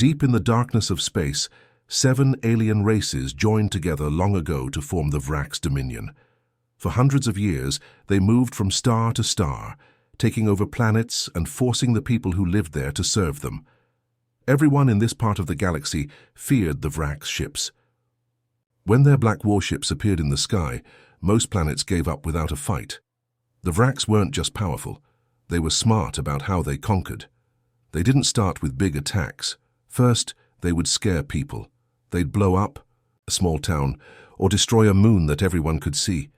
Deep in the darkness of space, 7 alien races joined together long ago to form the Vrax Dominion. For hundreds of years, they moved from star to star, taking over planets and forcing the people who lived there to serve them. Everyone in this part of the galaxy feared the Vrax ships. When their black warships appeared in the sky, most planets gave up without a fight. The Vrax weren't just powerful, they were smart about how they conquered. They didn't start with big attacks. First, they would scare people. They'd blow up a small town or destroy a moon that everyone could see.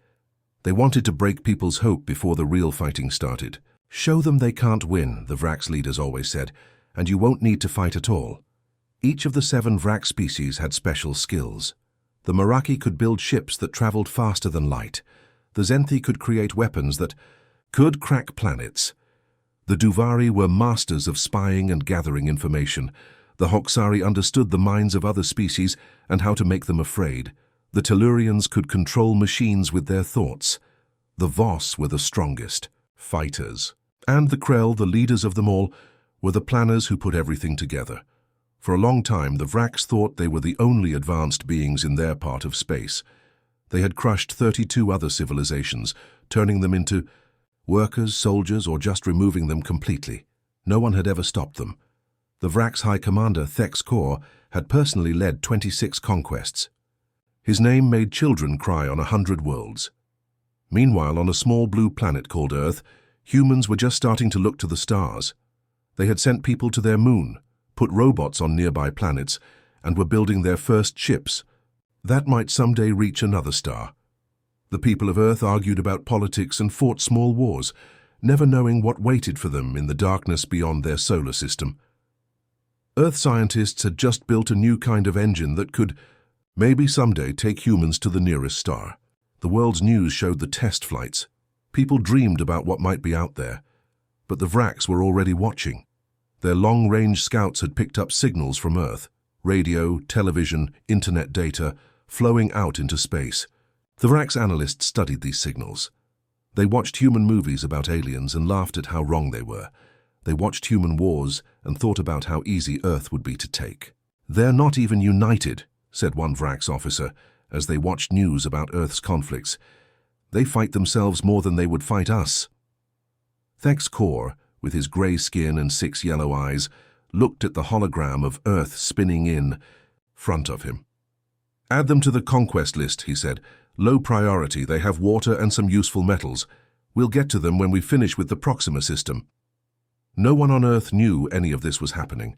They wanted to break people's hope before the real fighting started. Show them they can't win, the Vrax leaders always said, and you won't need to fight at all. Each of the 7 Vrax species had special skills. The Meraki could build ships that traveled faster than light. The Zenthi could create weapons that could crack planets. The Duvari were masters of spying and gathering information. The Hoxari understood the minds of other species and how to make them afraid. The Tellurians could control machines with their thoughts. The Voss were the strongest fighters. And the Krell, the leaders of them all, were the planners who put everything together. For a long time, the Vrax thought they were the only advanced beings in their part of space. They had crushed 32 other civilizations, turning them into workers, soldiers, or just removing them completely. No one had ever stopped them. The Vrax High Commander, Thex Kor, had personally led 26 conquests. His name made children cry on 100 worlds. Meanwhile, on a small blue planet called Earth, humans were just starting to look to the stars. They had sent people to their moon, put robots on nearby planets, and were building their first ships. That might someday reach another star. The people of Earth argued about politics and fought small wars, never knowing what waited for them in the darkness beyond their solar system. Earth scientists had just built a new kind of engine that could, maybe someday, take humans to the nearest star. The world's news showed the test flights. People dreamed about what might be out there. But the Vrax were already watching. Their long-range scouts had picked up signals from Earth, radio, television, internet data, flowing out into space. The Vrax analysts studied these signals. They watched human movies about aliens and laughed at how wrong they were. They watched human wars and thought about how easy Earth would be to take. "They're not even united," said one Vrax officer, as they watched news about Earth's conflicts. "They fight themselves more than they would fight us." Thex Kor, with his grey skin and 6 yellow eyes, looked at the hologram of Earth spinning in front of him. "Add them to the conquest list," he said. "Low priority, they have water and some useful metals. We'll get to them when we finish with the Proxima system." No one on Earth knew any of this was happening.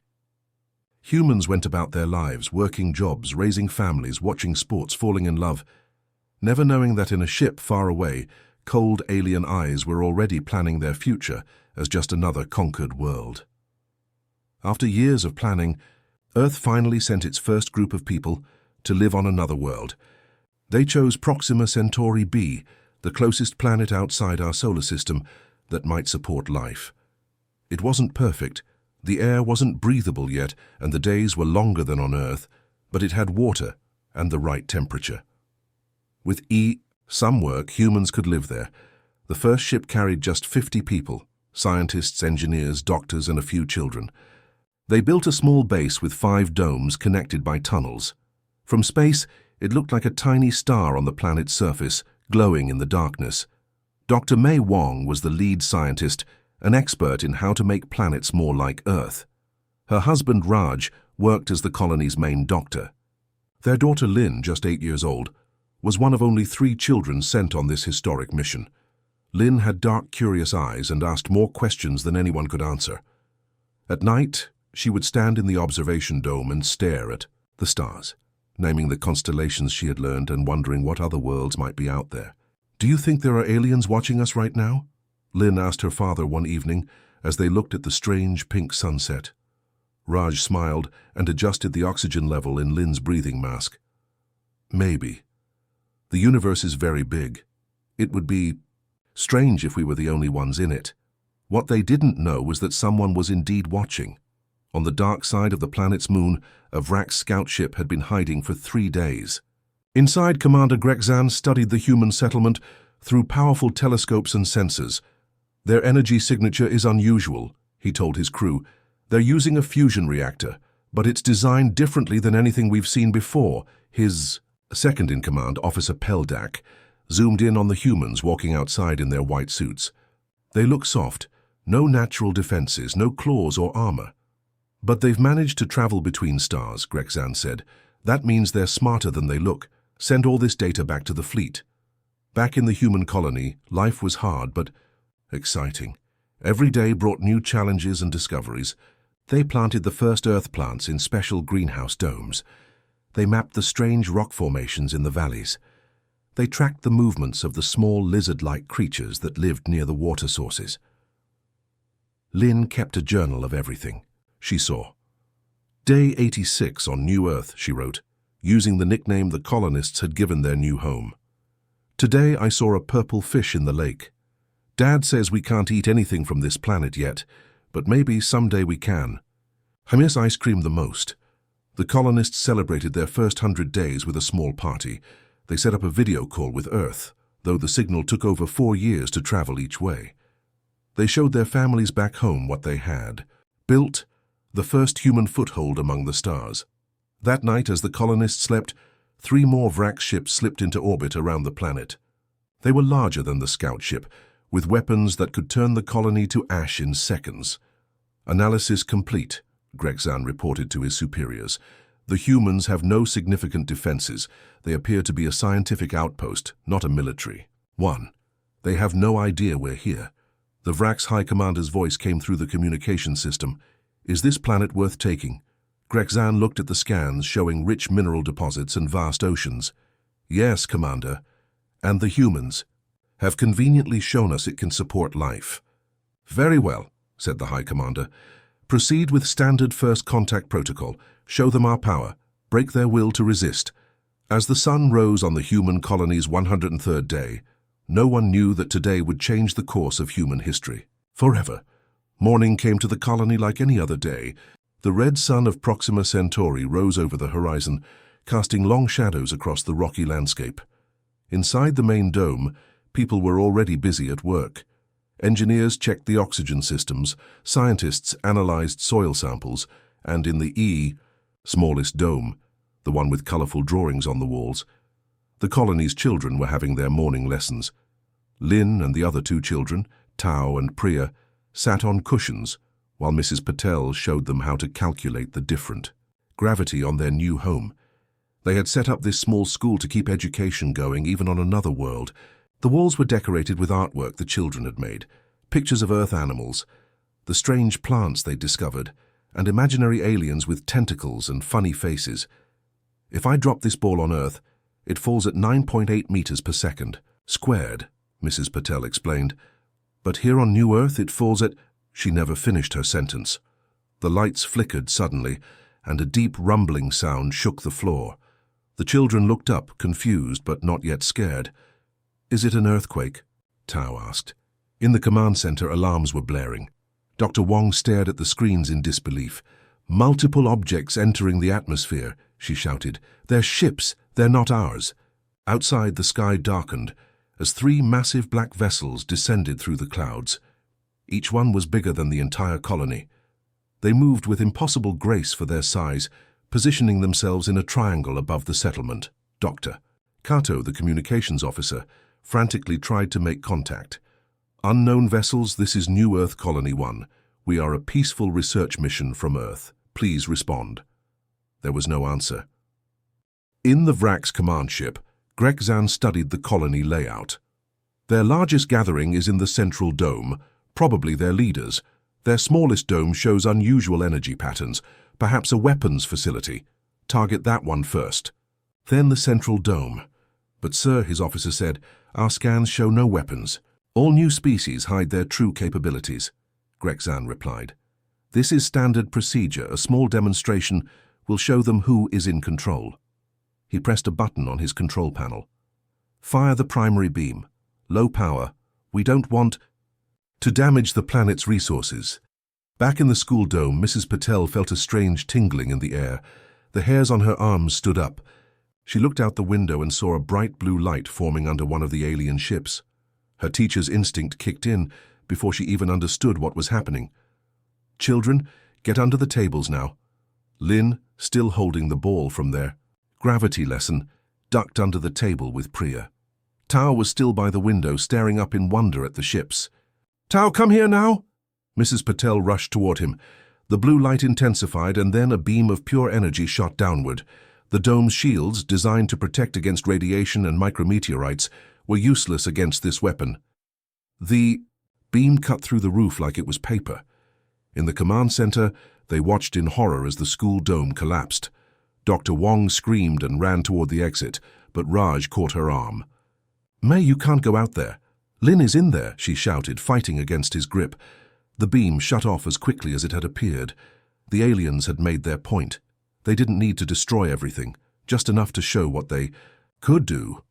Humans went about their lives, working jobs, raising families, watching sports, falling in love, never knowing that in a ship far away, cold alien eyes were already planning their future as just another conquered world. After years of planning, Earth finally sent its first group of people to live on another world. They chose Proxima Centauri b, the closest planet outside our solar system that might support life. It wasn't perfect. The air wasn't breathable yet, and the days were longer than on Earth, but it had water and the right temperature. With some work, humans could live there. The first ship carried just 50 people, scientists, engineers, doctors, and a few children. They built a small base with 5 domes connected by tunnels. From space, it looked like a tiny star on the planet's surface, glowing in the darkness. Dr. Mei Wong was the lead scientist, an expert in how to make planets more like Earth. Her husband Raj worked as the colony's main doctor. Their daughter Lin, just 8 years old, was one of only 3 children sent on this historic mission. Lin had dark, curious eyes and asked more questions than anyone could answer. At night, she would stand in the observation dome and stare at the stars, naming the constellations she had learned and wondering what other worlds might be out there. "Do you think there are aliens watching us right now?" Lin asked her father one evening as they looked at the strange pink sunset. Raj smiled and adjusted the oxygen level in Lin's breathing mask. "Maybe. The universe is very big. It would be strange if we were the only ones in it." What they didn't know was that someone was indeed watching. On the dark side of the planet's moon, a Vrax scout ship had been hiding for 3 days. Inside, Commander Grexan studied the human settlement through powerful telescopes and sensors. "Their energy signature is unusual," he told his crew. "They're using a fusion reactor, But it's designed differently than anything we've seen before. His second-in-command, Officer Peldak, zoomed in on the humans walking outside in their white suits. They look soft, no natural defenses, no claws or armor. But they've managed to travel between stars, Grexan said. That means they're smarter than they look. Send all this data back to the fleet. Back in the human colony, life was hard but exciting. Every day brought new challenges and discoveries. They planted the first Earth plants in special greenhouse domes. They mapped the strange rock formations in the valleys. They tracked the movements of the small lizard-like creatures that lived near the water sources. Lynn kept a journal of everything she saw. Day 86 on New Earth, she wrote, using the nickname the colonists had given their new home. Today I saw a purple fish in the lake. Dad says we can't eat anything from this planet yet, but maybe someday we can. I miss ice cream the most. The colonists celebrated their first 100 days with a small party. They set up a video call with Earth, though the signal took over 4 years to travel each way. They showed their families back home what they had. Built the first human foothold among the stars. That night, as the colonists slept, 3 more Vrax ships slipped into orbit around the planet. They were larger than the scout ship, with weapons that could turn the colony to ash in seconds. Analysis complete, Grexan reported to his superiors. The humans have no significant defenses. They appear to be a scientific outpost, not a military. 1. They have no idea we're here. The Vrax High Commander's voice came through the communication system. Is this planet worth taking? Grexan looked at the scans showing rich mineral deposits and vast oceans. Yes, Commander. And the humans have conveniently shown us it can support life. Very well, said the High Commander. Proceed with standard first contact protocol. Show them our power. Break their will to resist. As the sun rose on the human colony's 103rd day, no one knew that today would change the course of human history. Forever. Morning came to the colony like any other day. The red sun of Proxima Centauri rose over the horizon, casting long shadows across the rocky landscape. Inside the main dome, people were already busy at work. Engineers checked the oxygen systems, scientists analyzed soil samples, and in the smallest dome, the one with colorful drawings on the walls, the colony's children were having their morning lessons. Lynn and the other 2 children, Tao and Priya, sat on cushions while Mrs. Patel showed them how to calculate the different gravity on their new home. They had set up this small school to keep education going even on another world. The walls were decorated with artwork the children had made, pictures of Earth animals, the strange plants they'd discovered, and imaginary aliens with tentacles and funny faces. If I drop this ball on Earth, it falls at 9.8 meters per second, squared, Mrs. Patel explained. But here on New Earth it falls at... She never finished her sentence. The lights flickered suddenly, and a deep rumbling sound shook the floor. The children looked up, confused but not yet scared. Is it an earthquake? Tao asked. In the command center, alarms were blaring. Dr. Wong stared at the screens in disbelief. Multiple objects entering the atmosphere, she shouted. They're ships, they're not ours. Outside, the sky darkened as 3 massive black vessels descended through the clouds. Each one was bigger than the entire colony. They moved with impossible grace for their size, positioning themselves in a triangle above the settlement. Dr. Kato, the communications officer, frantically tried to make contact. Unknown vessels, this is New Earth Colony 1. We are a peaceful research mission from Earth. Please respond. There was no answer. In the Vrax command ship, Grexan studied the colony layout. Their largest gathering is in the central dome, probably their leaders. Their smallest dome shows unusual energy patterns, perhaps a weapons facility. Target that one first. Then the central dome. But sir, his officer said, our scans show no weapons. All new species hide their true capabilities. Grexan replied. This is standard procedure. A small demonstration will show them who is in control. He pressed a button on his control panel. Fire the primary beam. Low power. We don't want to damage the planet's resources. Back in the school dome, Mrs. Patel felt a strange tingling in the air. The hairs on her arms stood up. She looked out the window and saw a bright blue light forming under one of the alien ships. Her teacher's instinct kicked in before she even understood what was happening. Children, get under the tables now. Lin, still holding the ball from their gravity lesson, ducked under the table with Priya. Tao was still by the window, staring up in wonder at the ships. "Tao, come here now!" Mrs. Patel rushed toward him. The blue light intensified, and then a beam of pure energy shot downward. The dome's shields, designed to protect against radiation and micrometeorites, were useless against this weapon. The beam cut through the roof like it was paper. In the command center, they watched in horror as the school dome collapsed. Dr. Wong screamed and ran toward the exit, but Raj caught her arm. "May, you can't go out there. Lin is in there," she shouted, fighting against his grip. The beam shut off as quickly as it had appeared. The aliens had made their point. They didn't need to destroy everything, just enough to show what they could do.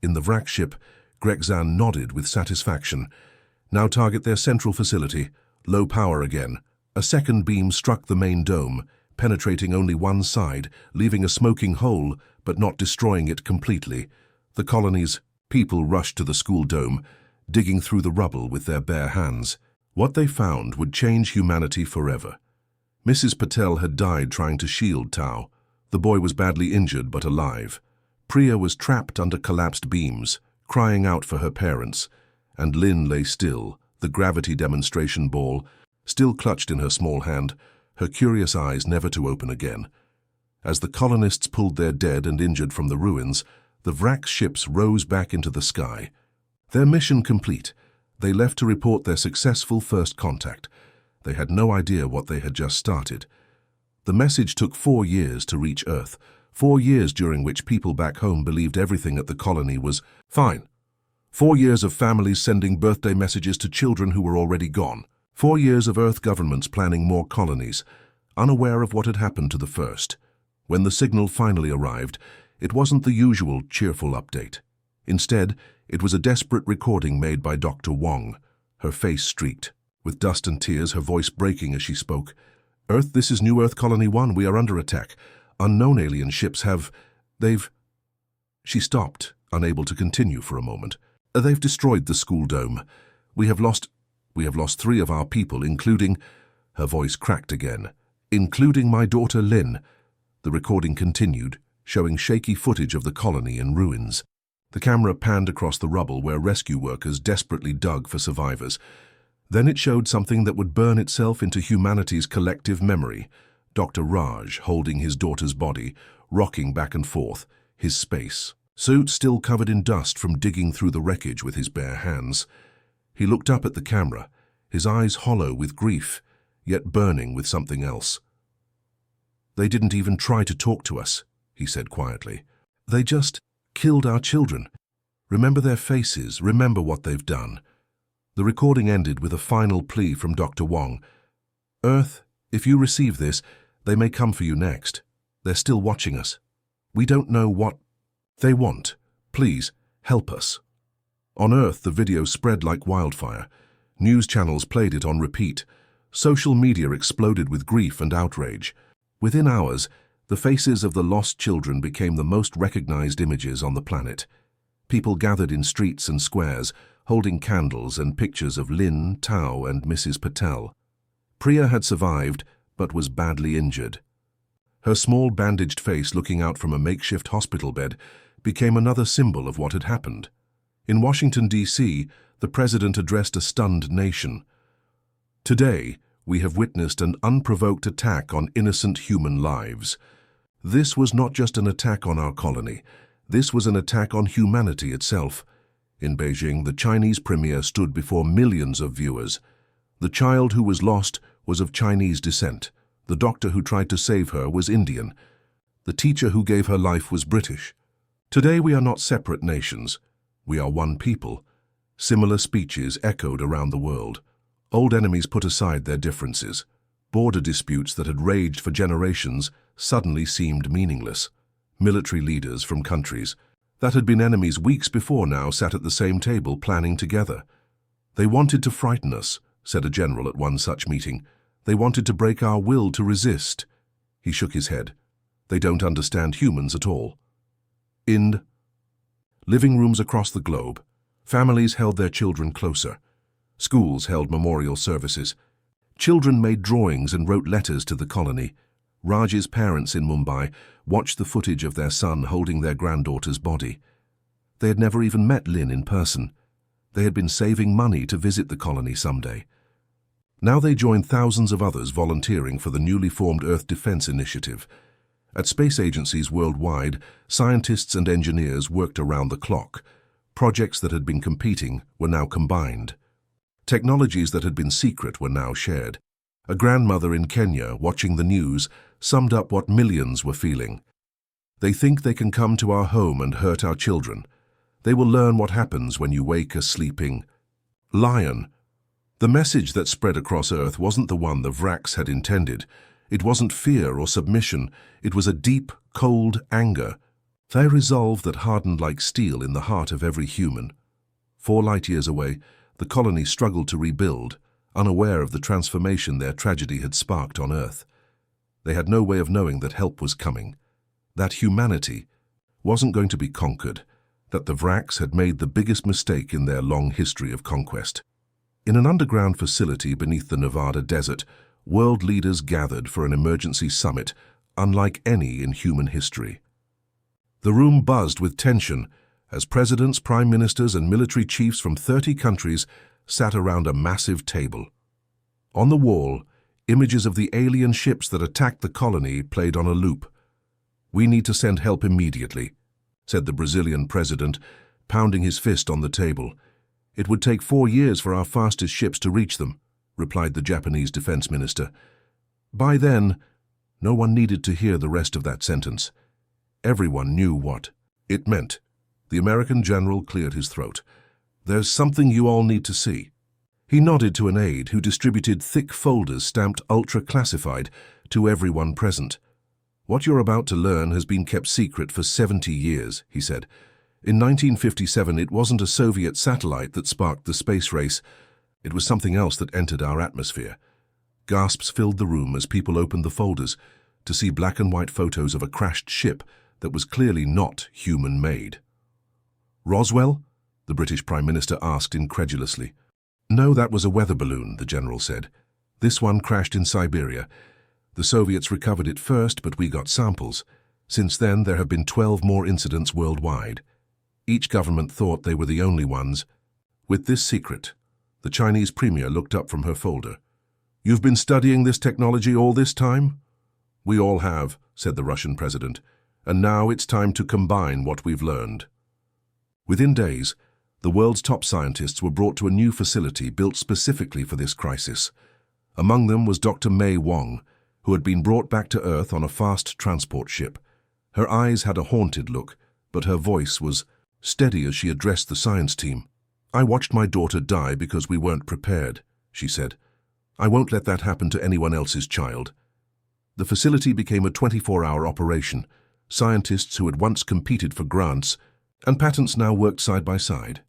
In the Vrak ship, Grekzan nodded with satisfaction. "Now target their central facility. Low power again." A second beam struck the main dome, penetrating only one side, leaving a smoking hole, but not destroying it completely. The colony's people rushed to the school dome, digging through the rubble with their bare hands. What they found would change humanity forever. Mrs. Patel had died trying to shield Tao. The boy was badly injured but alive. Priya was trapped under collapsed beams, crying out for her parents, and Lin lay still, the gravity demonstration ball still clutched in her small hand, her curious eyes never to open again. As the colonists pulled their dead and injured from the ruins, the Vrak ships rose back into the sky. Their mission complete, they left to report their successful first contact. They had no idea what they had just started. The message took 4 years to reach Earth, 4 years during which people back home believed everything at the colony was fine. 4 years of families sending birthday messages to children who were already gone. 4 years of Earth governments planning more colonies, unaware of what had happened to the first. When the signal finally arrived, it wasn't the usual cheerful update. Instead, it was a desperate recording made by Dr. Wong, her face streaked. With dust and tears, her voice breaking as she spoke. "Earth, this is New Earth Colony 1. We are under attack. Unknown alien ships they've..." She stopped, unable to continue for a moment. "They've destroyed the school dome. We have lost 3 of our people, including..." Her voice cracked again. "Including my daughter Lin." The recording continued, showing shaky footage of the colony in ruins. The camera panned across the rubble where rescue workers desperately dug for survivors. Then it showed something that would burn itself into humanity's collective memory. Dr. Raj holding his daughter's body, rocking back and forth, his space suit still covered in dust from digging through the wreckage with his bare hands. He looked up at the camera, his eyes hollow with grief, yet burning with something else. "They didn't even try to talk to us," he said quietly. "They just killed our children. Remember their faces, remember what they've done." The recording ended with a final plea from Dr. Wong. "Earth, if you receive this, they may come for you next. They're still watching us. We don't know what they want. Please, help us." On Earth, the video spread like wildfire. News channels played it on repeat. Social media exploded with grief and outrage. Within hours, the faces of the lost children became the most recognized images on the planet. People gathered in streets and squares, holding candles and pictures of Lin, Tao, and Mrs. Patel. Priya had survived, but was badly injured. Her small bandaged face looking out from a makeshift hospital bed became another symbol of what had happened. In Washington, D.C., the president addressed a stunned nation. "Today, we have witnessed an unprovoked attack on innocent human lives. This was not just an attack on our colony. This was an attack on humanity itself." In Beijing, the Chinese premier stood before millions of viewers. The child who was lost was of Chinese descent. The doctor who tried to save her was Indian. The teacher who gave her life was British. Today we are not separate nations. We are one people. Similar speeches echoed around the world. Old enemies put aside their differences. Border disputes that had raged for generations suddenly seemed meaningless. Military leaders from countries that had been enemies weeks before now sat at the same table planning together. "They wanted to frighten us," said a general at one such meeting. "They wanted to break our will to resist." He shook his head. "They don't understand humans at all." In living rooms across the globe, families held their children closer. Schools held memorial services. Children made drawings and wrote letters to the colony. Raj's parents in Mumbai watched the footage of their son holding their granddaughter's body. They had never even met Lynn in person. They had been saving money to visit the colony someday. Now they joined thousands of others volunteering for the newly formed Earth Defense Initiative. At space agencies worldwide, scientists and engineers worked around the clock. Projects that had been competing were now combined. Technologies that had been secret were now shared. A grandmother in Kenya, watching the news, summed up what millions were feeling. They think they can come to our home and hurt our children. They will learn what happens when you wake a sleeping lion. The message that spread across Earth wasn't the one the Vraks had intended. It wasn't fear or submission. It was a deep, cold anger. A resolve that hardened like steel in the heart of every human. 4 light-years away, the colony struggled to rebuild, unaware of the transformation their tragedy had sparked on Earth. They had no way of knowing that help was coming, that humanity wasn't going to be conquered, that the Vraks had made the biggest mistake in their long history of conquest. In an underground facility beneath the Nevada desert, world leaders gathered for an emergency summit unlike any in human history. The room buzzed with tension as presidents, prime ministers, and military chiefs from 30 countries sat around a massive table. On the wall, images of the alien ships that attacked the colony played on a loop. "We need to send help immediately," said the Brazilian president, pounding his fist on the table. "It would take 4 years for our fastest ships to reach them," replied the Japanese defense minister. By then, no one needed to hear the rest of that sentence. Everyone knew what it meant. The American general cleared his throat. "There's something you all need to see." He nodded to an aide who distributed thick folders stamped ultra-classified to everyone present. "What you're about to learn has been kept secret for 70 years, he said. In 1957, it wasn't a Soviet satellite that sparked the space race. It was something else that entered our atmosphere. Gasps filled the room as people opened the folders to see black and white photos of a crashed ship that was clearly not human-made. "Roswell?" the British Prime Minister asked incredulously. "No, that was a weather balloon," the general said. "This one crashed in Siberia. The Soviets recovered it first, but we got samples. Since then, there have been 12 more incidents worldwide. Each government thought they were the only ones. With this secret," the Chinese premier looked up from her folder. "You've been studying this technology all this time?" "We all have," said the Russian president. "And now it's time to combine what we've learned." Within days, the world's top scientists were brought to a new facility built specifically for this crisis. Among them was Dr. May Wong, who had been brought back to Earth on a fast transport ship. Her eyes had a haunted look, but her voice was steady as she addressed the science team. "I watched my daughter die because we weren't prepared," she said. "I won't let that happen to anyone else's child." The facility became a 24-hour operation. Scientists who had once competed for grants and patents now worked side by side.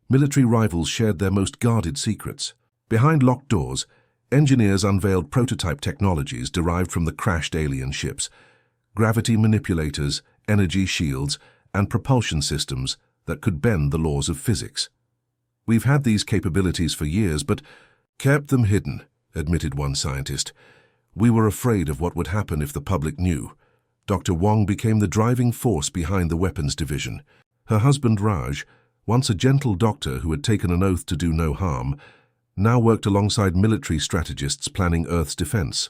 Military rivals shared their most guarded secrets. Behind locked doors, engineers unveiled prototype technologies derived from the crashed alien ships, gravity manipulators, energy shields, and propulsion systems that could bend the laws of physics. "We've had these capabilities for years, but kept them hidden," admitted one scientist. "We were afraid of what would happen if the public knew." Dr. Wong became the driving force behind the weapons division. Her husband Raj, once a gentle doctor who had taken an oath to do no harm, now worked alongside military strategists planning Earth's defense.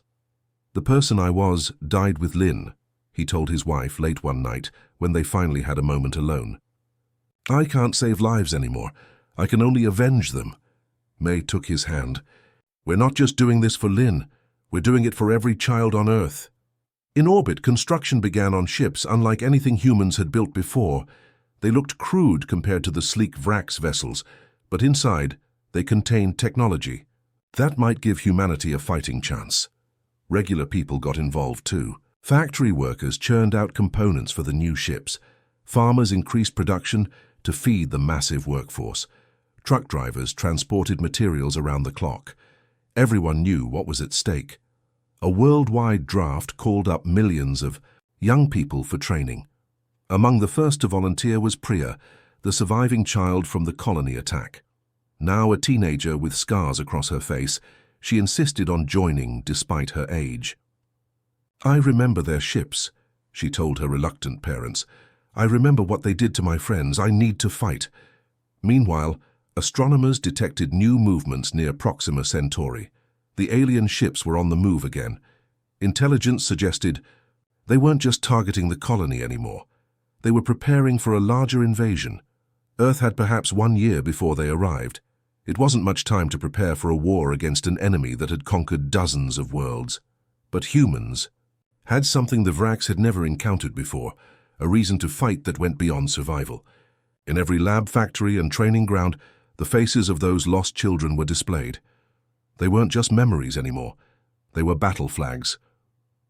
"The person I was died with Lynn," he told his wife late one night when they finally had a moment alone. "I can't save lives anymore. I can only avenge them." May took his hand. "We're not just doing this for Lynn. We're doing it for every child on Earth." In orbit, construction began on ships unlike anything humans had built before. They looked crude compared to the sleek Vraks vessels, but inside, they contained technology. That might give humanity a fighting chance. Regular people got involved too. Factory workers churned out components for the new ships. Farmers increased production to feed the massive workforce. Truck drivers transported materials around the clock. Everyone knew what was at stake. A worldwide draft called up millions of young people for training. Among the first to volunteer was Priya, the surviving child from the colony attack. Now a teenager with scars across her face, she insisted on joining despite her age. "I remember their ships," she told her reluctant parents. "I remember what they did to my friends. I need to fight." Meanwhile, astronomers detected new movements near Proxima Centauri. The alien ships were on the move again. Intelligence suggested they weren't just targeting the colony anymore. They were preparing for a larger invasion. Earth had perhaps 1 year before they arrived. It wasn't much time to prepare for a war against an enemy that had conquered dozens of worlds. But humans had something the Vraks had never encountered before, a reason to fight that went beyond survival. In every lab, factory, and training ground, the faces of those lost children were displayed. They weren't just memories anymore. They were battle flags.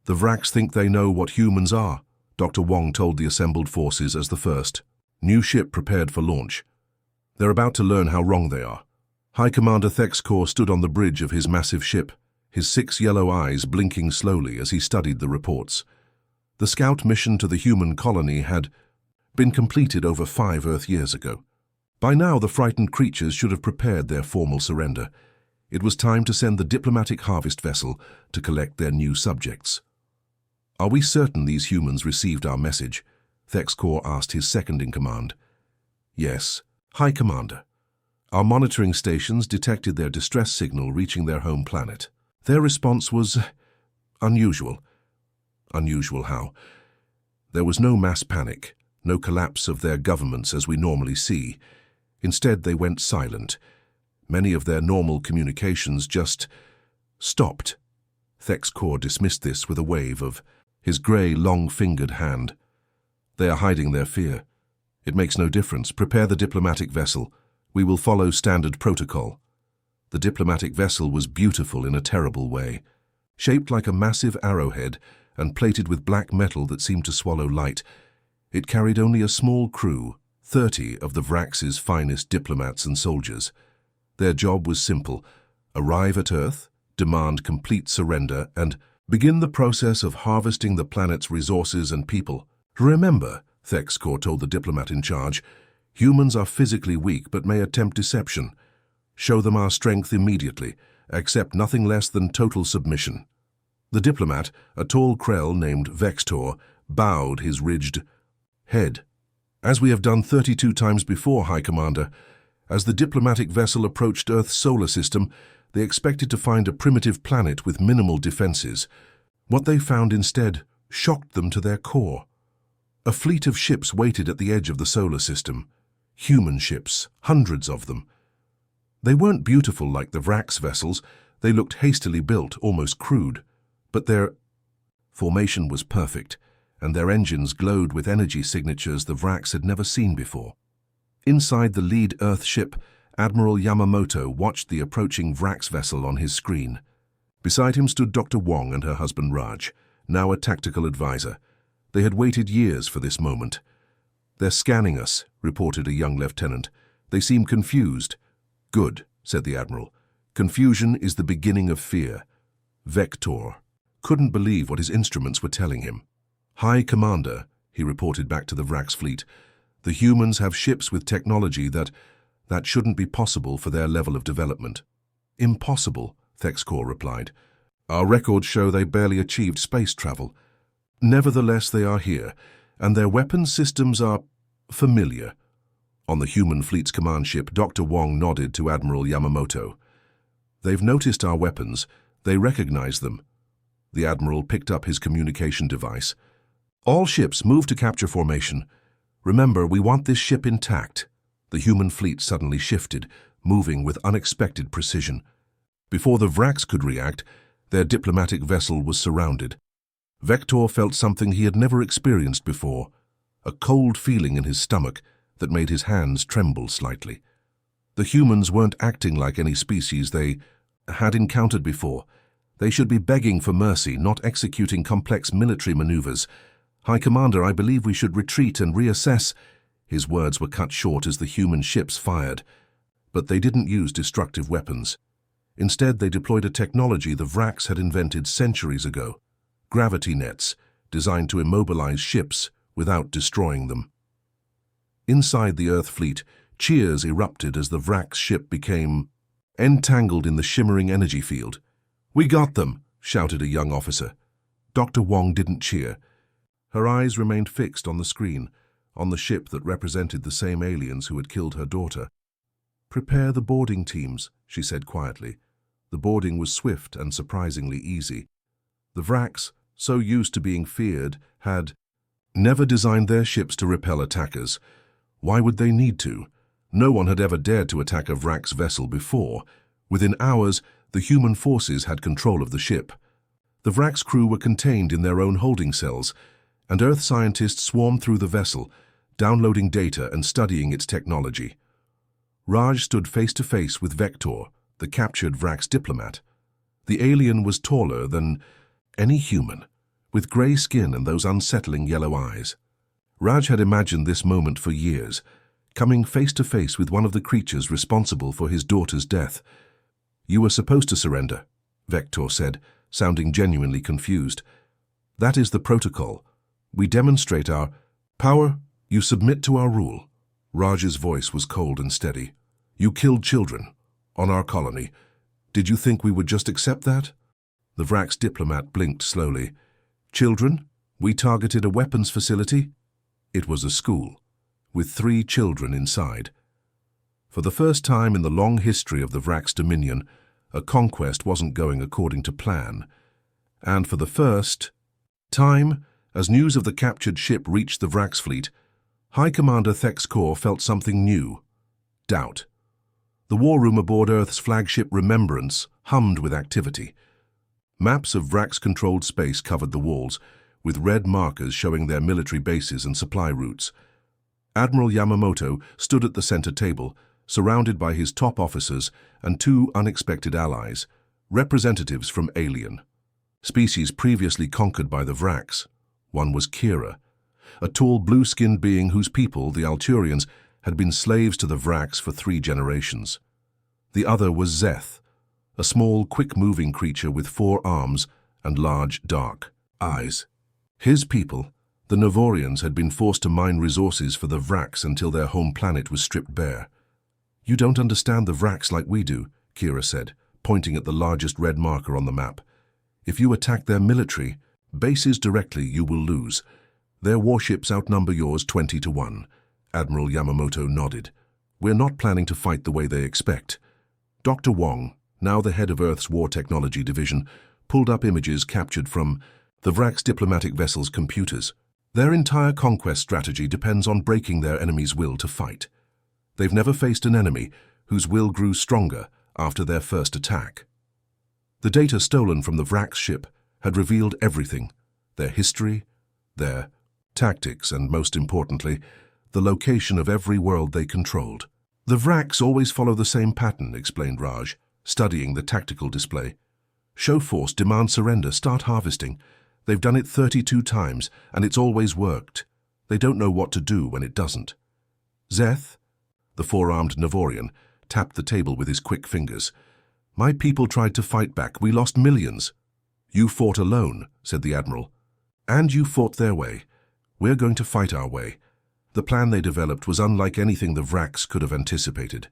"The Vraks think they know what humans are," Dr. Wong told the assembled forces as the first new ship prepared for launch. "They're about to learn how wrong they are." High Commander Thexkor stood on the bridge of his massive ship, his 6 yellow eyes blinking slowly as he studied the reports. The scout mission to the human colony had been completed over 5 Earth years ago. By now, the frightened creatures should have prepared their formal surrender. It was time to send the diplomatic harvest vessel to collect their new subjects. "Are we certain these humans received our message?" Thexkor asked his second-in-command. "Yes, High Commander. Our monitoring stations detected their distress signal reaching their home planet. Their response was unusual." "Unusual how?" "There was no mass panic, no collapse of their governments as we normally see. Instead, they went silent. Many of their normal communications just stopped." Thexkor dismissed this with a wave of his grey, long-fingered hand. "They are hiding their fear. It makes no difference. Prepare the diplomatic vessel. We will follow standard protocol." The diplomatic vessel was beautiful in a terrible way. Shaped like a massive arrowhead and plated with black metal that seemed to swallow light, it carried only a small crew, 30 of the Vraks' finest diplomats and soldiers. Their job was simple: arrive at Earth, demand complete surrender, and begin the process of harvesting the planet's resources and people. "Remember," Thexkor told the diplomat in charge, "humans are physically weak but may attempt deception. Show them our strength immediately. Accept nothing less than total submission." The diplomat, a tall Krell named Vextor, bowed his ridged head. "As we have done 32 times before, High Commander." As the diplomatic vessel approached Earth's solar system, they expected to find a primitive planet with minimal defenses. What they found instead shocked them to their core. A fleet of ships waited at the edge of the solar system. Human ships, hundreds of them. They weren't beautiful like the Vraks vessels. They looked hastily built, almost crude. But their formation was perfect, and their engines glowed with energy signatures the Vraks had never seen before. Inside the lead Earth ship, Admiral Yamamoto watched the approaching Vraks vessel on his screen. Beside him stood Dr. Wong and her husband Raj, now a tactical advisor. They had waited years for this moment. "They're scanning us," reported a young lieutenant. "They seem confused." "Good," said the Admiral. "Confusion is the beginning of fear." Vector couldn't believe what his instruments were telling him. "High Commander," he reported back to the Vraks fleet, "the humans have ships with technology that shouldn't be possible for their level of development." "Impossible," Thexkor replied. "Our records show they barely achieved space travel. Nevertheless, they are here, and their weapons systems are familiar." On the human fleet's command ship, Dr. Wong nodded to Admiral Yamamoto. "They've noticed our weapons. They recognize them." The Admiral picked up his communication device. "All ships move to capture formation. Remember, we want this ship intact." The human fleet suddenly shifted, moving with unexpected precision. Before the Vraks could react, their diplomatic vessel was surrounded. Vector felt something he had never experienced before, a cold feeling in his stomach that made his hands tremble slightly. The humans weren't acting like any species they had encountered before. They should be begging for mercy, not executing complex military maneuvers. "High Commander, I believe we should retreat and reassess." His words were cut short as the human ships fired. But they didn't use destructive weapons. Instead, they deployed a technology the Vraks had invented centuries ago. Gravity nets, designed to immobilize ships without destroying them. Inside the Earth fleet, cheers erupted as the Vraks ship became entangled in the shimmering energy field. "We got them!" shouted a young officer. Dr. Wong didn't cheer. Her eyes remained fixed on the screen, on the ship that represented the same aliens who had killed her daughter. "Prepare the boarding teams," she said quietly. The boarding was swift and surprisingly easy. The Vraks, so used to being feared, had never designed their ships to repel attackers. Why would they need to? No one had ever dared to attack a Vrak's vessel before. Within hours, the human forces had control of the ship. The Vrak's crew were contained in their own holding cells, and Earth scientists swarmed through the vessel, downloading data and studying its technology. Raj stood face to face with Vector, the captured Vrak's diplomat. The alien was taller than any human, with grey skin and those unsettling yellow eyes. Raj had imagined this moment for years, coming face to face with one of the creatures responsible for his daughter's death. "You were supposed to surrender," Vector said, sounding genuinely confused. "That is the protocol. We demonstrate our power. You submit to our rule." Raj's voice was cold and steady. "You killed children on our colony. Did you think we would just accept that?" The Vrak's diplomat blinked slowly. "Children? We targeted a weapons facility?" It was a school, with 3 children inside. For the first time in the long history of the Vrak's dominion, a conquest wasn't going according to plan. And for the first time, as news of the captured ship reached the Vrak's fleet, High Commander Thex Kor felt something new: doubt. The war room aboard Earth's flagship Remembrance hummed with activity. Maps of Vrax-controlled space covered the walls, with red markers showing their military bases and supply routes. Admiral Yamamoto stood at the center table, surrounded by his top officers and 2 unexpected allies, representatives from alien species previously conquered by the Vraks. One was Kira, a tall blue-skinned being whose people, the Alturians, had been slaves to the Vraks for 3 generations. The other was Zeth, a small, quick-moving creature with 4 arms and large, dark eyes. His people, the Novorians, had been forced to mine resources for the Vraks until their home planet was stripped bare. "You don't understand the Vraks like we do," Kira said, pointing at the largest red marker on the map. "If you attack their military bases directly, you will lose. Their warships outnumber yours 20 to 1. Admiral Yamamoto nodded. "We're not planning to fight the way they expect." Dr. Wong, now the head of Earth's War Technology Division, pulled up images captured from the Vrak's diplomatic vessel's computers. Their entire conquest strategy depends on breaking their enemy's will to fight. They've never faced an enemy whose will grew stronger after their first attack. The data stolen from the Vrak's ship had revealed everything: their history, their tactics, and most importantly, the location of every world they controlled. "The Vraks always follow the same pattern," explained Raj, studying the tactical display. "Show force, demand surrender, start harvesting. They've done it 32 times, and it's always worked. They don't know what to do when it doesn't." Zeth, the 4-armed Novorian, tapped the table with his quick fingers. "My people tried to fight back. We lost millions." "You fought alone," said the Admiral. "And you fought their way. We're going to fight our way." The plan they developed was unlike anything the Vraks could have anticipated.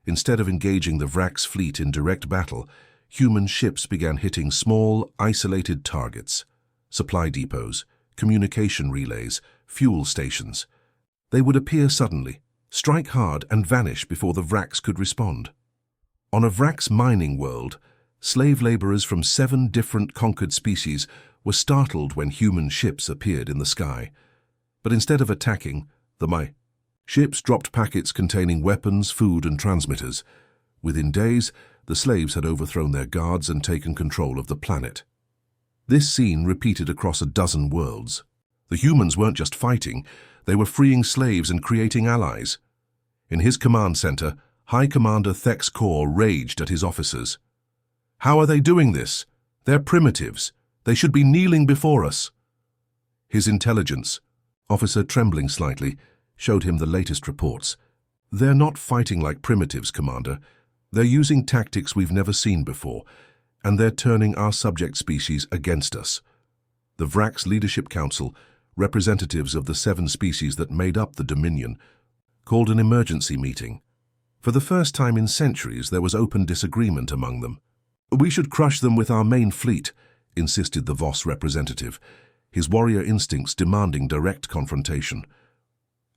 Instead of engaging the Vrak's fleet in direct battle, human ships began hitting small, isolated targets: supply depots, communication relays, fuel stations. They would appear suddenly, strike hard, and vanish before the Vraks could respond. On a Vrak's mining world, slave laborers from 7 different conquered species were startled when human ships appeared in the sky. But instead of attacking, the ships dropped packets containing weapons, food, and transmitters. Within days, the slaves had overthrown their guards and taken control of the planet. This scene repeated across a dozen worlds. The humans weren't just fighting, they were freeing slaves and creating allies. In his command center, High Commander Thex Kor raged at his officers. "How are they doing this? They're primitives. They should be kneeling before us." His intelligence officer, trembling slightly, showed him the latest reports. "They're not fighting like primitives, Commander. They're using tactics we've never seen before, and they're turning our subject species against us." The Vrak's Leadership Council, representatives of the 7 species that made up the Dominion, called an emergency meeting. For the first time in centuries, there was open disagreement among them. "We should crush them with our main fleet," insisted the Voss representative, his warrior instincts demanding direct confrontation.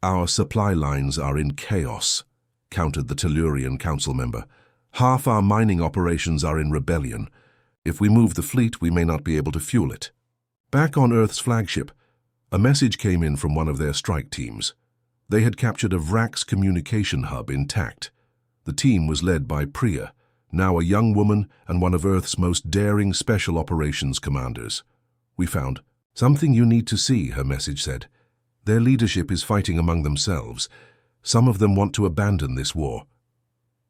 "Our supply lines are in chaos," countered the Tellurian council member. "Half our mining operations are in rebellion. If we move the fleet, we may not be able to fuel it." Back on Earth's flagship, a message came in from one of their strike teams. They had captured a Vrax communication hub intact. The team was led by Priya, now a young woman and one of Earth's most daring special operations commanders. "We found something you need to see," her message said. "Their leadership is fighting among themselves. Some of them want to abandon this war."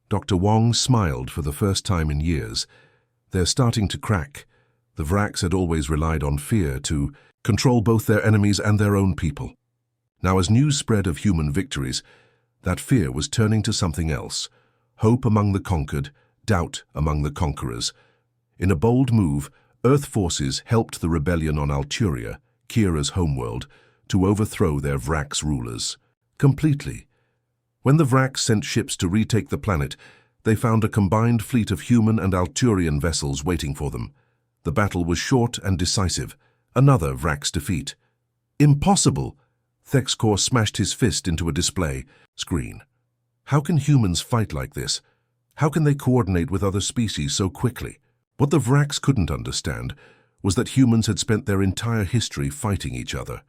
Dr. Wong smiled for the first time in years. "They're starting to crack. The Vrax had always relied on fear to control both their enemies and their own people. Now, as news spread of human victories, that fear was turning to something else. Hope among the conquered, doubt among the conquerors. In a bold move, Earth forces helped the rebellion on Alturia, Kira's homeworld, to overthrow their Vrax rulers. Completely. When the Vrax sent ships to retake the planet, they found a combined fleet of human and Alturian vessels waiting for them. The battle was short and decisive. Another Vrax defeat. "Impossible!" Thexkor smashed his fist into a display screen. "How can humans fight like this? How can they coordinate with other species so quickly?" What the Vrax couldn't understand was that humans had spent their entire history fighting each other.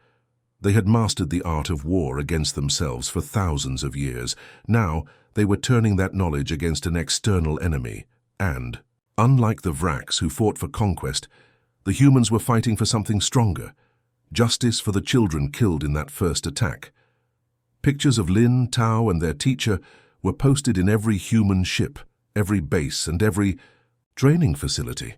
They had mastered the art of war against themselves for thousands of years. Now, they were turning that knowledge against an external enemy. And, unlike the Vrax who fought for conquest, the humans were fighting for something stronger. Justice for the children killed in that first attack. Pictures of Lin, Tao, and their teacher were posted in every human ship, every base, and every training facility.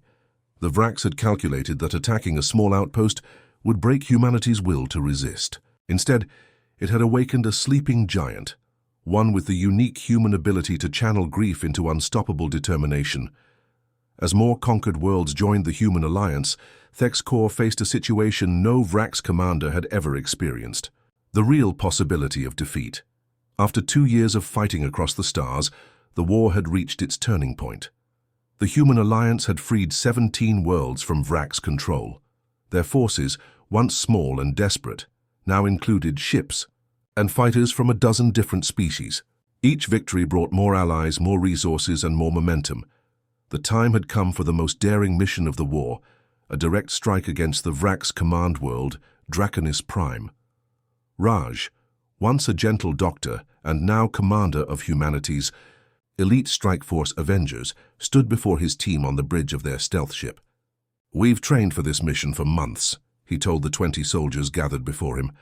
The Vrax had calculated that attacking a small outpost would break humanity's will to resist. Instead, it had awakened a sleeping giant, one with the unique human ability to channel grief into unstoppable determination. As more conquered worlds joined the human alliance, Thexkor faced a situation no Vrax commander had ever experienced. The real possibility of defeat. After 2 years of fighting across the stars, the war had reached its turning point. The human alliance had freed 17 worlds from Vrax control. Their forces, once small and desperate, now included ships and fighters from a dozen different species. Each victory brought more allies, more resources, and more momentum. The time had come for the most daring mission of the war, a direct strike against the Vrax command world, Draconis Prime. Raj, once a gentle doctor and now commander of humanity's elite strike force Avengers, stood before his team on the bridge of their stealth ship. "We've trained for this mission for months," he told the 20 soldiers gathered before him.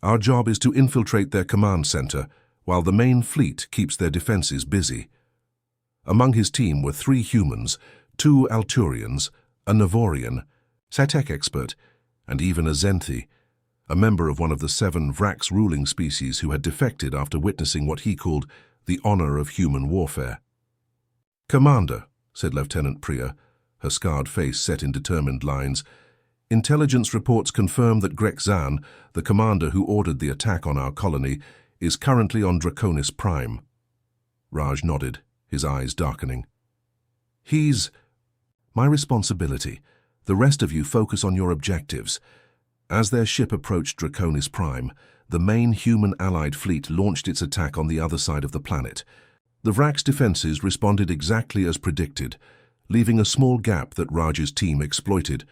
"Our job is to infiltrate their command center, while the main fleet keeps their defenses busy." Among his team were 3 humans, 2 Alturians, a Navorian, Satech expert, and even a Zenthi, a member of one of the 7 Vrax ruling species who had defected after witnessing what he called the honor of human warfare. "Commander," said Lieutenant Priya, her scarred face set in determined lines, "intelligence reports confirm that Grexan, the commander who ordered the attack on our colony, is currently on Draconis Prime." Raj nodded, his eyes darkening. "He's my responsibility. The rest of you focus on your objectives." As their ship approached Draconis Prime, the main human allied fleet launched its attack on the other side of the planet. The Vrax defenses responded exactly as predicted, leaving a small gap that Raj's team exploited.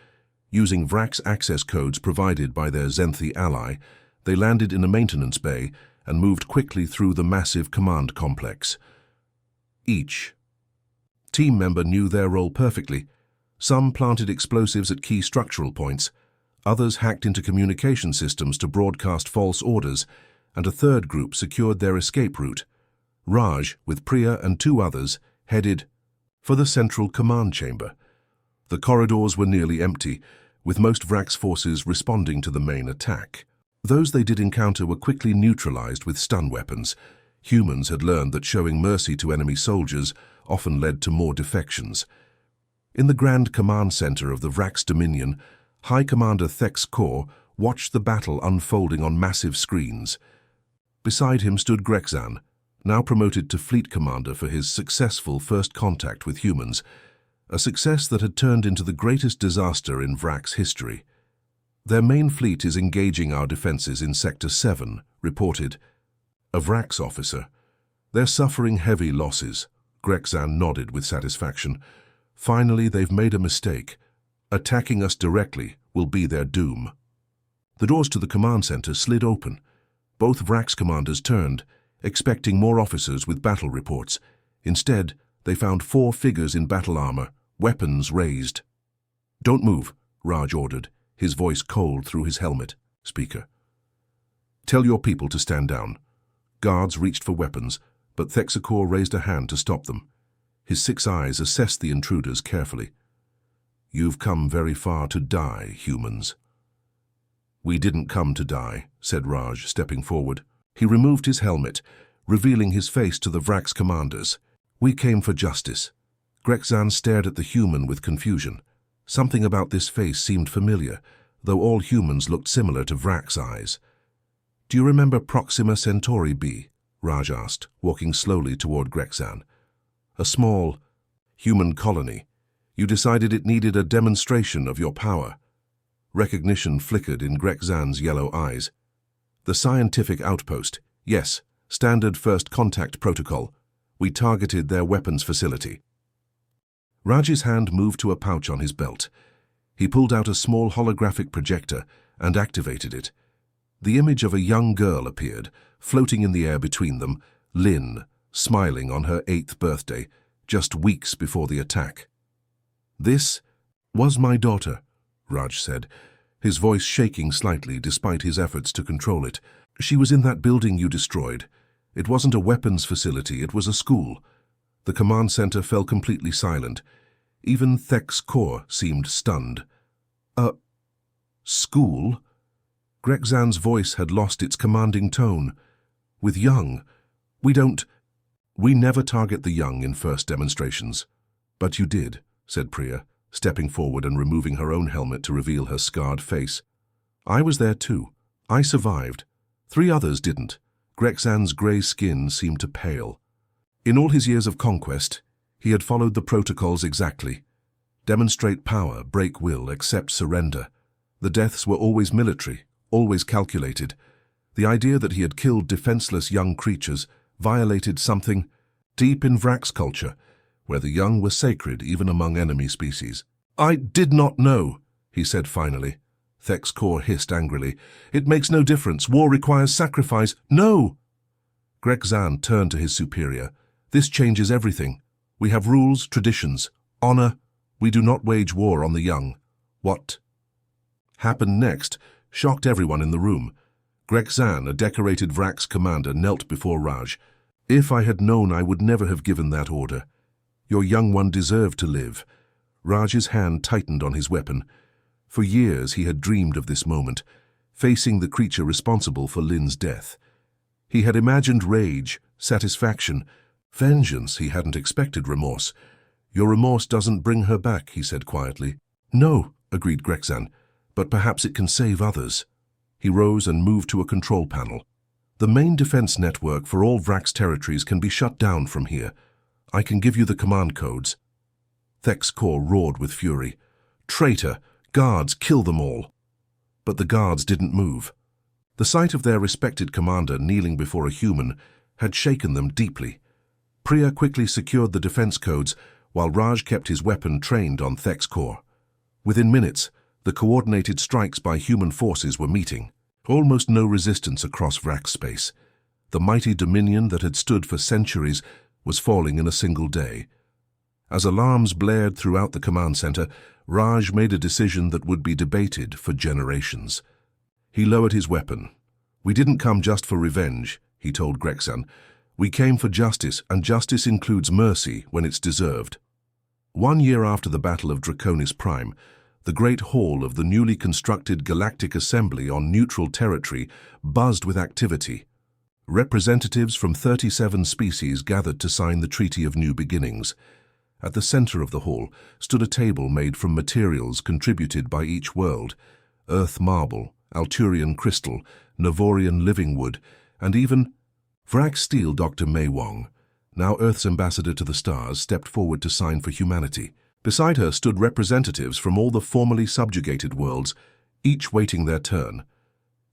Using Vrax access codes provided by their Zenthi ally, they landed in a maintenance bay and moved quickly through the massive command complex. Each team member knew their role perfectly. Some planted explosives at key structural points, others hacked into communication systems to broadcast false orders, and a third group secured their escape route. Raj, with Priya and 2 others, headed for the central command chamber. The corridors were nearly empty, with most Vrax forces responding to the main attack. Those they did encounter were quickly neutralized with stun weapons. Humans had learned that showing mercy to enemy soldiers often led to more defections. In the Grand Command Center of the Vrax Dominion, High Commander Thexkor watched the battle unfolding on massive screens. Beside him stood Grexan, now promoted to Fleet Commander for his successful first contact with humans. a success that had turned into the greatest disaster in Vrak's history. Their main fleet is engaging our defenses in Sector 7, reported a Vrak's officer. They're suffering heavy losses. Grexan nodded with satisfaction. Finally, they've made a mistake. Attacking us directly will be their doom. The doors to the command center slid open. Both Vrak's commanders turned, expecting more officers with battle reports. Instead, they found 4 figures in battle armor, weapons raised. "Don't move," Raj ordered, his voice cold through his helmet speaker. "Tell your people to stand down." Guards reached for weapons, but Thexacor raised a hand to stop them. His 6 eyes assessed the intruders carefully. "You've come very far to die, humans." "We didn't come to die," said Raj, stepping forward. He removed his helmet, revealing his face to the Vrak's commanders. "We came for justice." Grexan stared at the human with confusion. Something about this face seemed familiar, though all humans looked similar to Vrak's eyes. "Do you remember Proxima Centauri B?" Raj asked, walking slowly toward Grexan. "A small human colony. You decided it needed a demonstration of your power." Recognition flickered in Grexan's yellow eyes. "The scientific outpost. Yes, standard first contact protocol. We targeted their weapons facility." Raj's hand moved to a pouch on his belt. He pulled out a small holographic projector and activated it. The image of a young girl appeared, floating in the air between them, Lynn, smiling on her 8th birthday, just weeks before the attack. "This was my daughter," Raj said, his voice shaking slightly despite his efforts to control it. "She was in that building you destroyed. It wasn't a weapons facility, it was a school." The command center fell completely silent. Even Thexacor seemed stunned. "A school?" Grexan's voice had lost its commanding tone. "With young, we never target the young in first demonstrations." "But you did," said Priya, stepping forward and removing her own helmet to reveal her scarred face. "I was there too. I survived. 3 others didn't." Grexan's grey skin seemed to pale. In all his years of conquest, he had followed the protocols exactly. Demonstrate power, break will, accept surrender. The deaths were always military, always calculated. The idea that he had killed defenseless young creatures violated something deep in Vrak's culture, where the young were sacred even among enemy species. "I did not know," he said finally. Thexacor hissed angrily. "It makes no difference. War requires sacrifice." "No!" Grexan turned to his superior. "This changes everything. We have rules, traditions, honor. We do not wage war on the young." What happened next shocked everyone in the room. Grexan, a decorated Vrak's commander, knelt before Raj. "If I had known, I would never have given that order. Your young one deserved to live." Raj's hand tightened on his weapon. For years he had dreamed of this moment, facing the creature responsible for Lynn's death. He had imagined rage, satisfaction, vengeance. He hadn't expected remorse. "Your remorse doesn't bring her back," he said quietly. "No," agreed Grexan, "but perhaps it can save others." He rose and moved to a control panel. "The main defense network for all Vrak's territories can be shut down from here. I can give you the command codes." Thexacor roared with fury. "Traitor! Guards, kill them all!" But the guards didn't move. The sight of their respected commander kneeling before a human had shaken them deeply. Priya quickly secured the defense codes, while Raj kept his weapon trained on Thexacor. Within minutes, the coordinated strikes by human forces were meeting. Almost no resistance across Vrak space. The mighty dominion that had stood for centuries was falling in a single day. As alarms blared throughout the command center, Raj made a decision that would be debated for generations. He lowered his weapon. "We didn't come just for revenge," he told Grexan. "We came for justice, and justice includes mercy when it's deserved." 1 year after the Battle of Draconis Prime, the Great Hall of the newly constructed Galactic Assembly on neutral territory buzzed with activity. Representatives from 37 species gathered to sign the Treaty of New Beginnings. At the center of the hall stood a table made from materials contributed by each world: Earth marble, Alturian crystal, Navorian living wood, and even Vrak steel. Dr. Mei Wong, now Earth's ambassador to the stars, stepped forward to sign for humanity. Beside her stood representatives from all the formerly subjugated worlds, each waiting their turn.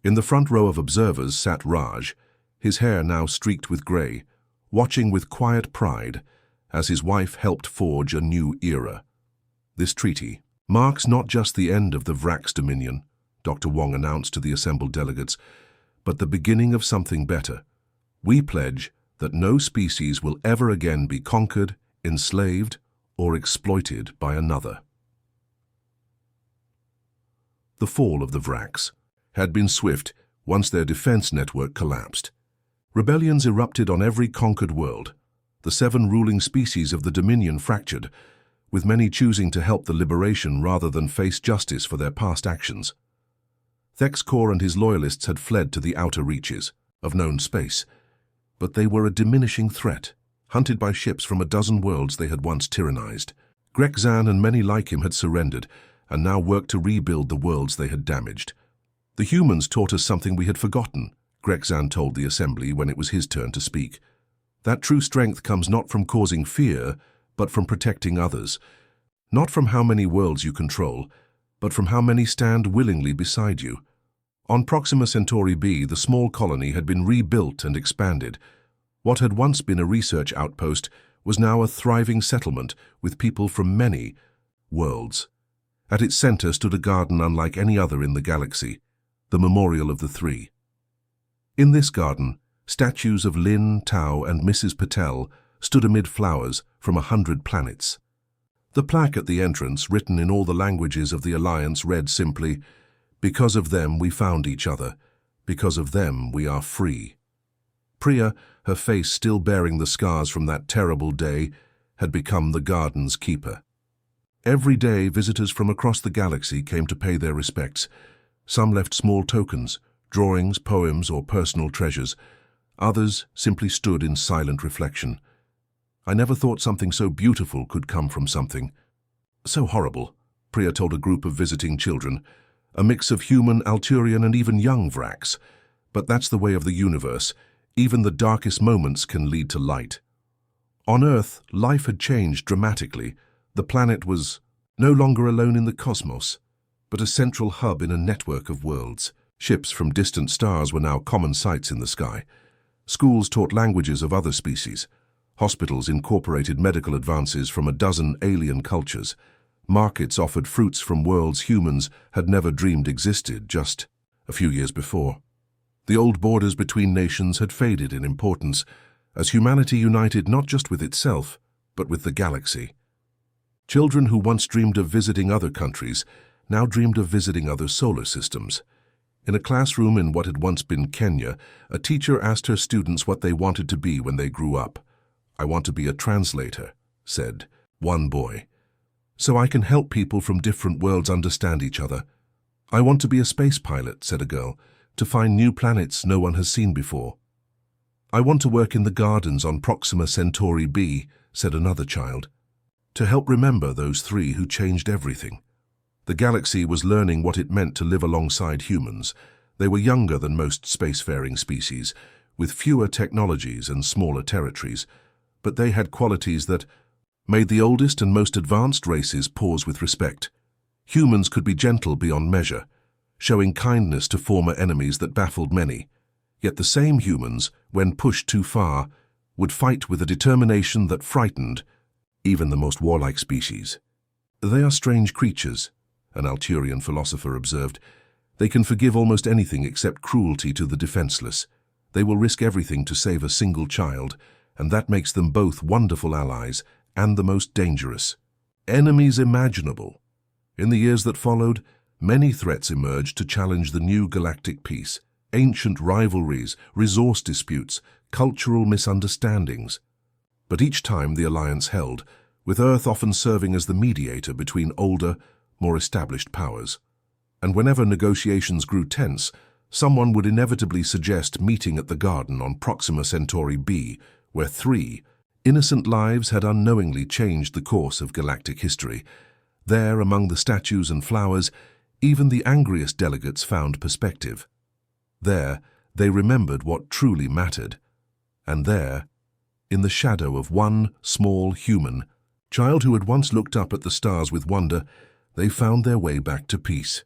In the front row of observers sat Raj, his hair now streaked with grey, watching with quiet pride as his wife helped forge a new era. This treaty marks not just the end of the Vrax dominion, Dr. Wong announced to the assembled delegates, but the beginning of something better. We pledge that no species will ever again be conquered, enslaved, or exploited by another. The fall of the Vrax had been swift once their defense network collapsed. Rebellions erupted on every conquered world. The 7 ruling species of the Dominion fractured, with many choosing to help the liberation rather than face justice for their past actions. Thexcor and his loyalists had fled to the outer reaches of known space, but they were a diminishing threat, hunted by ships from a dozen worlds they had once tyrannized. Grexan and many like him had surrendered, and now worked to rebuild the worlds they had damaged. The humans taught us something we had forgotten, Grexan told the assembly when it was his turn to speak. That true strength comes not from causing fear, but from protecting others. Not from how many worlds you control, but from how many stand willingly beside you. On Proxima Centauri b, the small colony had been rebuilt and expanded. What had once been a research outpost was now a thriving settlement with people from many worlds. At its center stood a garden unlike any other in the galaxy, the Memorial of the Three. In this garden, statues of Lin, Tao, and Mrs. Patel stood amid flowers from 100 planets. The plaque at the entrance, written in all the languages of the Alliance, read simply, "Because of them we found each other. Because of them we are free." Priya, her face still bearing the scars from that terrible day, had become the garden's keeper. Every day, visitors from across the galaxy came to pay their respects. Some left small tokens, drawings, poems, or personal treasures. Others simply stood in silent reflection. I never thought something so beautiful could come from something so horrible, Priya told a group of visiting children, a mix of human, Alturian, and even young Vrax. But that's the way of the universe. Even the darkest moments can lead to light. On Earth, life had changed dramatically. The planet was no longer alone in the cosmos, but a central hub in a network of worlds. Ships from distant stars were now common sights in the sky. Schools taught languages of other species. Hospitals incorporated medical advances from a dozen alien cultures. Markets offered fruits from worlds humans had never dreamed existed just a few years before. The old borders between nations had faded in importance, as humanity united not just with itself, but with the galaxy. Children who once dreamed of visiting other countries now dreamed of visiting other solar systems. In a classroom in what had once been Kenya, a teacher asked her students what they wanted to be when they grew up. "I want to be a translator," said one boy, "so I can help people from different worlds understand each other." "I want to be a space pilot," said a girl, "to find new planets no one has seen before." "I want to work in the gardens on Proxima Centauri b," said another child, to help remember those 3 who changed everything. The galaxy was learning what it meant to live alongside humans. They were younger than most spacefaring species, with fewer technologies and smaller territories, but they had qualities that made the oldest and most advanced races pause with respect. Humans could be gentle beyond measure, showing kindness to former enemies that baffled many. Yet the same humans, when pushed too far, would fight with a determination that frightened even the most warlike species. "They are strange creatures," an Alturian philosopher observed. "They can forgive almost anything except cruelty to the defenseless. They will risk everything to save a single child, and that makes them both wonderful allies and the most dangerous. Enemies imaginable." In the years that followed, many threats emerged to challenge the new galactic peace. Ancient rivalries, resource disputes, cultural misunderstandings. But each time the alliance held, with Earth often serving as the mediator between older, more established powers. And whenever negotiations grew tense, someone would inevitably suggest meeting at the garden on Proxima Centauri b, where 3 innocent lives had unknowingly changed the course of galactic history. There, among the statues and flowers, even the angriest delegates found perspective. There, they remembered what truly mattered. And there, in the shadow of one small human, Child who had once looked up at the stars with wonder, they found their way back to peace.